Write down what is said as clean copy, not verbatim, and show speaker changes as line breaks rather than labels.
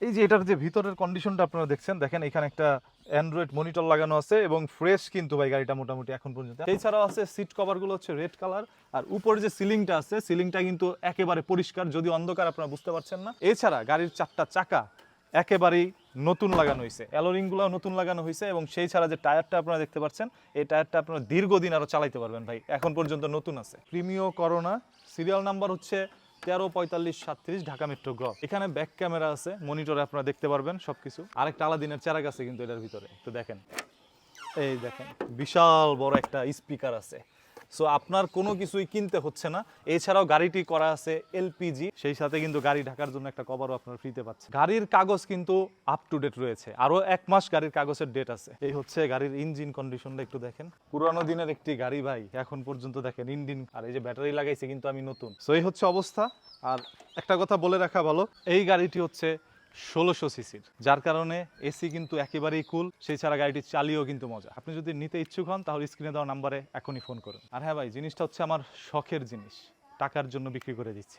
এই যে এটার যে ভিতরের কন্ডিশনটা আপনারা দেখছেন, দেখেন এখানে একটা অ্যান্ড্রয়েড মনিটর লাগানো আছে এবং ফ্রেশ কিন্তু ভাই গাড়িটা মোটামুটি এখন পর্যন্ত। এছাড়াও আছে সিট কভারগুলো হচ্ছে রেড কালার, আর উপরে যে সিলিংটা আছে সিলিংটা কিন্তু একেবারে পরিষ্কার, যদি অন্ধকার আপনারা বুঝতে পারছেন না। এছাড়া গাড়ির চারটা চাকা একেবারেই নতুন লাগানো হয়েছে, অ্যালোরিংগুলো নতুন লাগানো হয়েছে, এবং সেই ছাড়া যে টায়ারটা আপনারা দেখতে পাচ্ছেন এই টায়ারটা আপনারা দীর্ঘদিন আরো চালাইতে পারবেন ভাই, এখন পর্যন্ত নতুন আছে। প্রিমিও করোনা, সিরিয়াল নাম্বার হচ্ছে 134537 ঢাকা মেট্রো গ। এখানে ব্যাক ক্যামেরা আছে, মনিটরে আপনারা দেখতে পারবেন সবকিছু। আরেকটা আলাদিনের চেরাগ আছে কিন্তু এটার ভিতরে, একটু দেখেন। এই দেখেন বিশাল বড় একটা স্পিকার আছে। সো আপনার কোনো কিছুই কিনতে হচ্ছে না। এছাড়াও গাড়িটি করা আছে এলপিজি, সেই সাথে কিন্তু গাড়ি ঢাকার জন্য একটা কভারও আপনারা ফ্রিতে পাচ্ছেন। গাড়ির কাগজ কিন্তু আপ টু ডেট রয়েছে, আরো 1 মাস গাড়ির কাগজের ডেট আছে। এই হচ্ছে গাড়ির ইঞ্জিন কন্ডিশনটা একটু দেখেন, পুরানো দিনের একটি গাড়ি ভাই, এখন পর্যন্ত দেখেন ইঞ্জিন, আর এই যে ব্যাটারি লাগাইছে কিন্তু আমি নতুন। সো এই হচ্ছে অবস্থা। আর একটা কথা বলে রাখা ভালো, এই গাড়িটি হচ্ছে 1600 সিসির, যার কারণে এসি কিন্তু একেবারেই কুল, সেই ছাড়া গাড়িটি চালিয়েও কিন্তু মজা। আপনি যদি নিতে ইচ্ছুক হন তাহলে স্ক্রিনে দেওয়া নাম্বারে এখনই ফোন করুন। আর হ্যাঁ ভাই, জিনিসটা হচ্ছে আমার শখের জিনিস, টাকার জন্য বিক্রি করে দিচ্ছি।